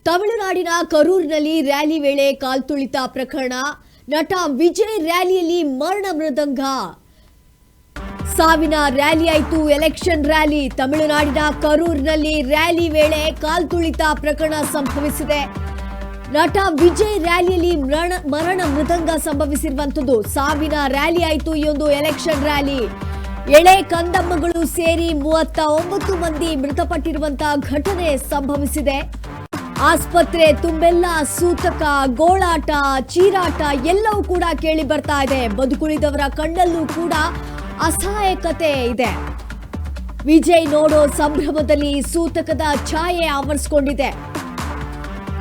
ತಮಿಳುನಾಡಿನ ಕರೂರಿನಲ್ಲಿ ರ್ಯಾಲಿ ವೇಳೆ ಕಾಲ್ತುಳಿತ ಪ್ರಕರಣ. ನಟ ವಿಜಯ್ ರ್ಯಾಲಿಯಲ್ಲಿ ಮರಣ ಮೃದಂಗ. ಸಾವಿನ ರ್ಯಾಲಿ ಆಯಿತು, ಎಲೆಕ್ಷನ್ ರ್ಯಾಲಿ. ತಮಿಳುನಾಡಿನ ಕರೂರಿನಲ್ಲಿ ರ್ಯಾಲಿ ವೇಳೆ ಕಾಲ್ತುಳಿತ ಪ್ರಕರಣ ಸಂಭವಿಸಿದೆ. ನಟ ವಿಜಯ್ ರ್ಯಾಲಿಯಲ್ಲಿ ಮರಣ ಮೃದಂಗ ಸಂಭವಿಸಿರುವಂತದ್ದು. ಸಾವಿನ ರ್ಯಾಲಿ ಆಯಿತು, ಈ ಒಂದು ಎಲೆಕ್ಷನ್ ರ್ಯಾಲಿ. ಎಳೆ ಕಂದಮ್ಮಗಳು ಸೇರಿ 39 ಮಂದಿ ಮೃತಪಟ್ಟಿರುವಂತಹ ಘಟನೆ ಸಂಭವಿಸಿದೆ. ಆಸ್ಪತ್ರೆ ತುಂಬೆಲ್ಲ ಸೂತಕ, ಗೋಳಾಟ, ಚೀರಾಟ ಎಲ್ಲವೂ ಕೂಡ ಕೇಳಿ ಬರ್ತಾ ಇದೆ. ಬದುಕುಳಿದವರ ಕಣ್ಣಲ್ಲೂ ಕೂಡ ಅಸಹಾಯಕತೆ ಇದೆ. ವಿಜಯ್ ನೋಡೋ ಸಂಭ್ರಮದಲ್ಲಿ ಸೂತಕದ ಛಾಯೆ ಆವರಿಸಿಕೊಂಡಿದೆ.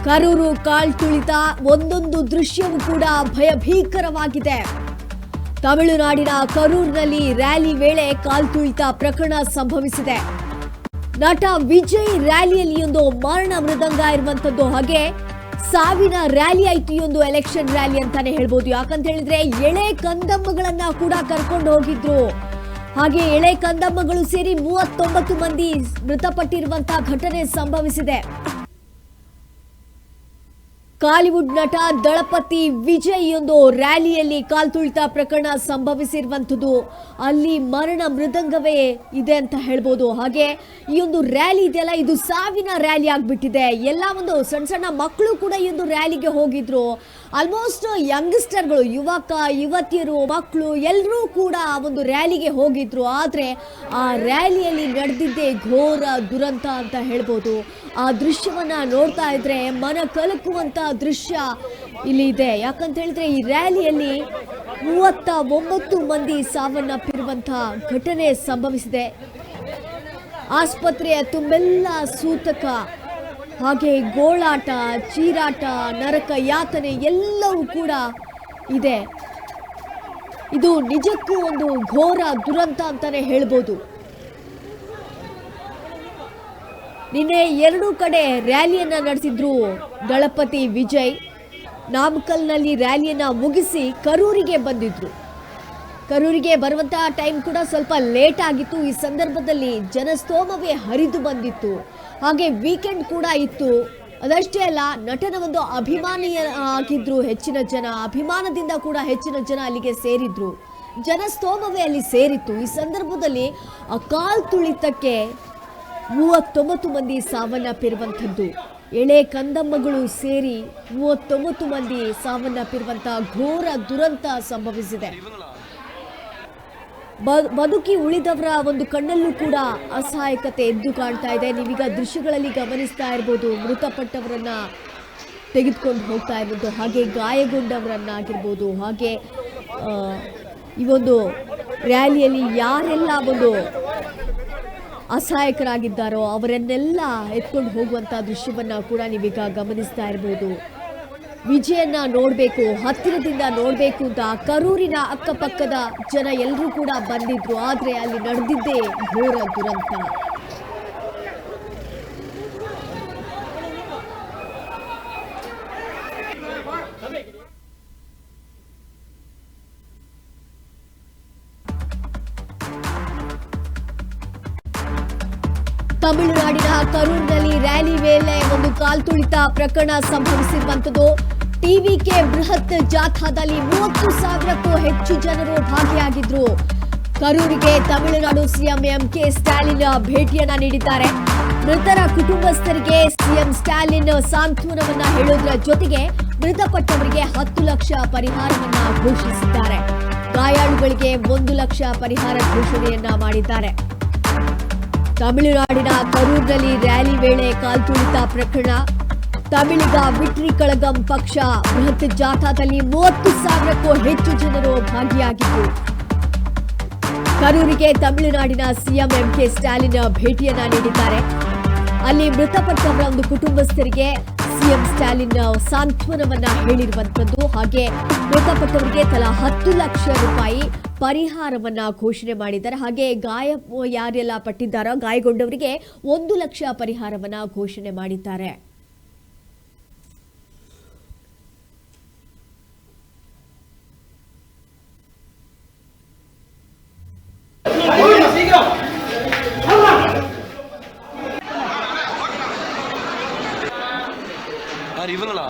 ಕರೂರು ಕಾಲ್ತುಳಿತ ಒಂದೊಂದು ದೃಶ್ಯವೂ ಕೂಡ ಭಯಭೀಕರವಾಗಿದೆ. ತಮಿಳುನಾಡಿನ ಕರೂರಿನಲ್ಲಿ ರ್ಯಾಲಿ ವೇಳೆ ಕಾಲ್ತುಳಿತ ಪ್ರಕರಣ ಸಂಭವಿಸಿದೆ. ನಟ ವಿಜಯ್ ರ್ಯಾಲಿಯಲ್ಲಿ ಒಂದು ಮರಣ ಮೃದಂಗ ಇರುವಂತದ್ದು. ಹಾಗೆ ಸಾವಿನ ರ್ಯಾಲಿ ಆಯ್ತು, ಈ ಒಂದು ಎಲೆಕ್ಷನ್ ರ್ಯಾಲಿ ಅಂತಾನೆ ಹೇಳ್ಬೋದು. ಯಾಕಂತ ಹೇಳಿದ್ರೆ ಎಳೆ ಕಂದಮ್ಮಗಳನ್ನ ಕೂಡ ಕರ್ಕೊಂಡು ಹೋಗಿದ್ರು. ಹಾಗೆ ಎಳೆ ಕಂದಮ್ಮಗಳು ಸೇರಿ 39 ಮಂದಿ ಮೃತಪಟ್ಟಿರುವಂತಹ ಘಟನೆ ಸಂಭವಿಸಿದೆ. ಕಾಲಿವುಡ್ ನಟ ದಳಪತಿ ವಿಜಯ್ ಒಂದು ರ್ಯಾಲಿಯಲ್ಲಿ ಕಾಲ್ತುಳಿತ ಪ್ರಕರಣ ಸಂಭವಿಸಿರುವಂಥದ್ದು. ಅಲ್ಲಿ ಮರಣ ಮೃದಂಗವೇ ಇದೆ ಅಂತ ಹೇಳ್ಬೋದು. ಹಾಗೆ ಈ ಒಂದು ರ್ಯಾಲಿ ಇದೆಯಲ್ಲ, ಇದು ಸಾವಿನ ರ್ಯಾಲಿ ಆಗ್ಬಿಟ್ಟಿದೆ. ಎಲ್ಲ ಒಂದು ಸಣ್ಣ ಸಣ್ಣ ಮಕ್ಕಳು ಕೂಡ ಈ ಒಂದು ರ್ಯಾಲಿಗೆ ಹೋಗಿದ್ರು. ಆಲ್ಮೋಸ್ಟ್ ಯಂಗ್ಸ್ಟರ್ಗಳು, ಯುವತಿಯರು, ಮಕ್ಕಳು ಎಲ್ಲರೂ ಕೂಡ ಒಂದು ರ್ಯಾಲಿಗೆ ಹೋಗಿದ್ರು. ಆದರೆ ಆ ರ್ಯಾಲಿಯಲ್ಲಿ ನಡೆದಿದ್ದೇ ಘೋರ ದುರಂತ ಅಂತ ಹೇಳ್ಬೋದು. ಆ ದೃಶ್ಯವನ್ನ ನೋಡ್ತಾ ಇದ್ರೆ ಮನ ಕಲಕುವಂತ ದೃಶ್ಯ ಇಲ್ಲಿ ಇದೆ. ಯಾಕಂತ ಹೇಳಿದ್ರೆ ಈ ರ್ಯಾಲಿಯಲ್ಲಿ 39 ಮಂದಿ ಸಾವನ್ನಪ್ಪಿರುವಂತಹ ಘಟನೆ ಸಂಭವಿಸಿದೆ. ಆಸ್ಪತ್ರೆಯ ತುಂಬೆಲ್ಲ ಸೂತಕ, ಹಾಗೆ ಗೋಳಾಟ, ಚೀರಾಟ, ನರಕ ಯಾತನೆ ಎಲ್ಲವೂ ಕೂಡ ಇದೆ. ಇದು ನಿಜಕ್ಕೂ ಒಂದು ಘೋರ ದುರಂತ ಅಂತಾನೆ ಹೇಳ್ಬೋದು. ನಿನ್ನೆ 2 ಕಡೆ ರ್ಯಾಲಿಯನ್ನ ನಡೆಸಿದ್ರು ದಳಪತಿ ವಿಜಯ್. ನಾಮಕಲ್ನಲ್ಲಿ ರ್ಯಾಲಿಯನ್ನ ಮುಗಿಸಿ ಕರೂರಿಗೆ ಬಂದಿದ್ರು. ಕರೂರಿಗೆ ಬರುವಂತಹ ಟೈಮ್ ಕೂಡ ಸ್ವಲ್ಪ ಲೇಟ್ ಆಗಿತ್ತು. ಈ ಸಂದರ್ಭದಲ್ಲಿ ಜನಸ್ತೋಮವೇ ಹರಿದು ಬಂದಿತ್ತು. ಹಾಗೆ ವೀಕೆಂಡ್ ಕೂಡ ಇತ್ತು. ಅದಷ್ಟೇ ಅಲ್ಲ, ನಟನ ಒಂದು ಅಭಿಮಾನಿಯ ಆಗಿದ್ರು ಹೆಚ್ಚಿನ ಜನ. ಅಭಿಮಾನದಿಂದ ಕೂಡ ಹೆಚ್ಚಿನ ಜನ ಅಲ್ಲಿಗೆ ಸೇರಿದ್ರು. ಜನಸ್ತೋಮವೇ ಅಲ್ಲಿ ಸೇರಿತ್ತು. ಈ ಸಂದರ್ಭದಲ್ಲಿ ಆ ಕಾಲ್ತುಳಿತಕ್ಕೆ 39 ಮಂದಿ ಸಾವನ್ನಪ್ಪಿರುವಂಥದ್ದು. ಎಳೆ ಕಂದಮ್ಮಗಳು ಸೇರಿ 39 ಮಂದಿ ಸಾವನ್ನಪ್ಪಿರುವಂತಹ ಘೋರ ದುರಂತ ಸಂಭವಿಸಿದೆ. ಬದುಕಿ ಉಳಿದವರ ಒಂದು ಕಣ್ಣಲ್ಲೂ ಕೂಡ ಅಸಹಾಯಕತೆ ಎದ್ದು ಕಾಣ್ತಾ ಇದೆ. ನೀವೀಗ ದೃಶ್ಯಗಳಲ್ಲಿ ಗಮನಿಸ್ತಾ ಇರ್ಬೋದು, ಮೃತಪಟ್ಟವರನ್ನ ತೆಗೆದುಕೊಂಡು ಹೋಗ್ತಾ ಇರ್ಬೋದು, ಹಾಗೆ ಗಾಯಗೊಂಡವರನ್ನಾಗಿರ್ಬೋದು, ಹಾಗೆ ಈ ಒಂದು ರ್ಯಾಲಿಯಲ್ಲಿ ಯಾರೆಲ್ಲ ಒಂದು ಅಸಹಾಯಕರಾಗಿದ್ದಾರೋ ಅವರನ್ನೆಲ್ಲ ಎತ್ಕೊಂಡು ಹೋಗುವಂಥ ದೃಶ್ಯವನ್ನ ಕೂಡ ನೀವೀಗ ಗಮನಿಸ್ತಾ ಇರ್ಬೋದು. ವಿಜಯನ್ನ ನೋಡಬೇಕು, ಹತ್ತಿರದಿಂದ ನೋಡಬೇಕು ಅಂತ ಕರೂರಿನ ಅಕ್ಕಪಕ್ಕದ ಜನ ಎಲ್ಲರೂ ಕೂಡ ಬಂದಿದ್ರು. ಆದರೆ ಅಲ್ಲಿ ನಡೆದಿದ್ದೇ ಘೋರ ದುರಂತ. ತಮಿಳುನಾಡಿನ ಕರೂರಿನಲ್ಲಿ ರ್ಯಾಲಿ ವೇಳೆ ಒಂದು ಕಾಲ್ತುಳಿತ ಪ್ರಕರಣ ಸಂಭವಿಸಿರುವಂತದ್ದು. ಟಿವಿಕೆ ಬೃಹತ್ ಜಾಥಾದಲ್ಲಿ 30,000ಕ್ಕೂ ಹೆಚ್ಚು ಜನರು ಭಾಗಿಯಾಗಿದ್ರು. ಕರೂರಿಗೆ ತಮಿಳುನಾಡು ಸಿಎಂ ಎಂಕೆ ಸ್ಟಾಲಿನ್ ಭೇಟಿಯನ್ನ ನೀಡಿದ್ದಾರೆ. ಮೃತರ ಕುಟುಂಬಸ್ಥರಿಗೆ ಸಿಎಂ ಸ್ಟಾಲಿನ್ ಸಾಂತ್ವನವನ್ನ ಹೇಳೋದ್ರ ಜೊತೆಗೆ ಮೃತಪಟ್ಟವರಿಗೆ 10 ಲಕ್ಷ ಪರಿಹಾರವನ್ನ ಘೋಷಿಸಿದ್ದಾರೆ. ಗಾಯಾಳುಗಳಿಗೆ 1 ಲಕ್ಷ ಪರಿಹಾರ ಘೋಷಣೆಯನ್ನ ಮಾಡಿದ್ದಾರೆ. ತಮಿಳುನಾಡಿನ ಕರೂರಿನಲ್ಲಿ ರ್ಯಾಲಿ ವೇಳೆ ಕಾಲ್ತುಳಿತ ಪ್ರಕರಣ. ತಮಿಳಿಗ ವಿಟ್ರಿ ಕಳಗಂ ಪಕ್ಷ ಬೃಹತ್ ಜಾಥಾದಲ್ಲಿ 30,000ಕ್ಕೂ ಹೆಚ್ಚು ಜನರು ಭಾಗಿಯಾಗಿದ್ದು, ಕರೂರಿಗೆ ತಮಿಳುನಾಡಿನ ಸಿಎಂ ಎಂಕೆ ಸ್ಟಾಲಿನ್ ಭೇಟಿಯನ್ನ ನೀಡಿದ್ದಾರೆ. ಅಲ್ಲಿ ಮೃತಪಟ್ಟವರ ಒಂದು ಕುಟುಂಬಸ್ಥರಿಗೆ ಸಿಎಂ ಸ್ಟಾಲಿನ್ ಸಾಂತ್ವನವನ್ನ ಹೇಳಿರುವಂತದ್ದು. ಹಾಗೆ ಮೃತಪಟ್ಟವರಿಗೆ ತಲಾ 10 ಲಕ್ಷ ರೂಪಾಯಿ ಪರಿಹಾರವನ್ನ ಘೋಷಣೆ ಮಾಡಿದ್ದಾರೆ. ಹಾಗೆ ಯಾರೆಲ್ಲ ಪಟ್ಟಿದ್ದಾರೋ ಗಾಯಗೊಂಡವರಿಗೆ 1 ಲಕ್ಷ ಪರಿಹಾರವನ್ನ ಘೋಷಣೆ ಮಾಡಿದ್ದಾರೆ. யார் இவங்களா?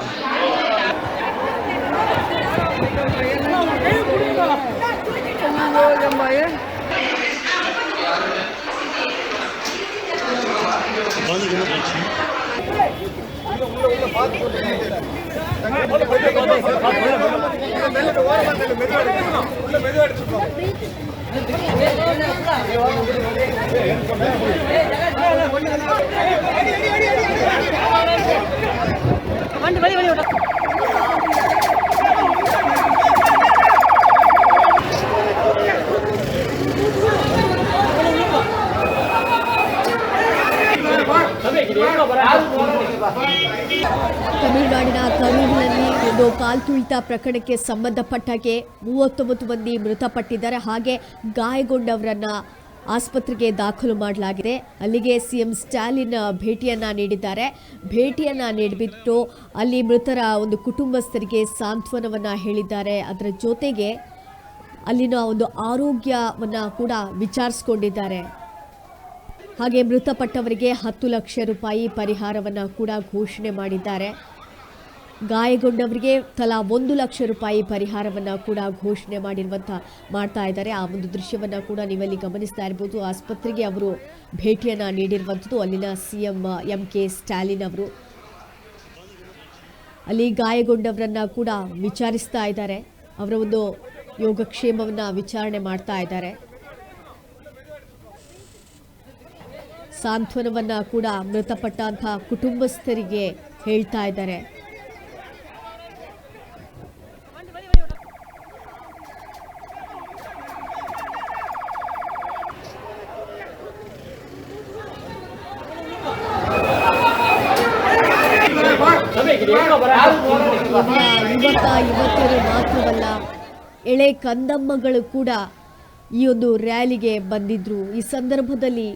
ತಮಿಳುನಾಡಿನ ಕರೂರಿನಲ್ಲಿ ಒಂದು ಕಾಲ್ತುಳಿತ ಪ್ರಕರಣಕ್ಕೆ ಸಂಬಂಧಪಟ್ಟಾಗೆ 39 ಮಂದಿ ಮೃತಪಟ್ಟಿದ್ದಾರೆ. ಹಾಗೆ ಗಾಯಗೊಂಡವರನ್ನ ಆಸ್ಪತ್ರೆಗೆ ದಾಖಲು ಮಾಡಲಾಗಿದೆ. ಅಲ್ಲಿಗೆ ಸಿಎಂ ಸ್ಟಾಲಿನ್ ಭೇಟಿಯನ್ನ ನೀಡಿದ್ದಾರೆ. ಭೇಟಿಯನ್ನ ನೀಡಿಬಿಟ್ಟು ಅಲ್ಲಿ ಮೃತರ ಒಂದು ಕುಟುಂಬಸ್ಥರಿಗೆ ಸಾಂತ್ವನವನ್ನ ಹೇಳಿದ್ದಾರೆ. ಅದರ ಜೊತೆಗೆ ಅಲ್ಲಿನ ಒಂದು ಆರೋಗ್ಯವನ್ನ ಕೂಡ ವಿಚಾರಿಸಿಕೊಂಡಿದ್ದಾರೆ. ಹಾಗೆ ಮೃತಪಟ್ಟವರಿಗೆ 10 ಲಕ್ಷ ರೂಪಾಯಿ ಪರಿಹಾರವನ್ನು ಕೂಡ ಘೋಷಣೆ ಮಾಡಿದ್ದಾರೆ. ಗಾಯಗೊಂಡವರಿಗೆ ತಲಾ 1 ಲಕ್ಷ ರೂಪಾಯಿ ಪರಿಹಾರವನ್ನು ಕೂಡ ಘೋಷಣೆ ಮಾಡ್ತಾ ಇದ್ದಾರೆ. ಆ ಒಂದು ದೃಶ್ಯವನ್ನು ಕೂಡ ನೀವಲ್ಲಿ ಗಮನಿಸ್ತಾ ಇರ್ಬೋದು. ಆಸ್ಪತ್ರೆಗೆ ಅವರು ಭೇಟಿಯನ್ನು ನೀಡಿರುವಂಥದ್ದು ಅಲ್ಲಿನ ಸಿಎಂ MK ಸ್ಟಾಲಿನ್ ಅವರು. ಅಲ್ಲಿ ಗಾಯಗೊಂಡವರನ್ನ ಕೂಡ ವಿಚಾರಿಸ್ತಾ ಇದ್ದಾರೆ. ಅವರ ಒಂದು ಯೋಗಕ್ಷೇಮವನ್ನು ವಿಚಾರಣೆ ಮಾಡ್ತಾ ಇದ್ದಾರೆ. ಸಾಂತ್ವನವನ್ನ ಕೂಡ ಮೃತಪಟ್ಟಂತಹ ಕುಟುಂಬಸ್ಥರಿಗೆ ಹೇಳ್ತಾ ಇದ್ದಾರೆ. ಯುವತಿಯರು ಮಾತ್ರವಲ್ಲ, ಎಳೆ ಕಂದಮ್ಮಗಳು ಕೂಡ ಈ ಒಂದು ರ್ಯಾಲಿಗೆ ಬಂದಿದ್ರು. ಈ ಸಂದರ್ಭದಲ್ಲಿ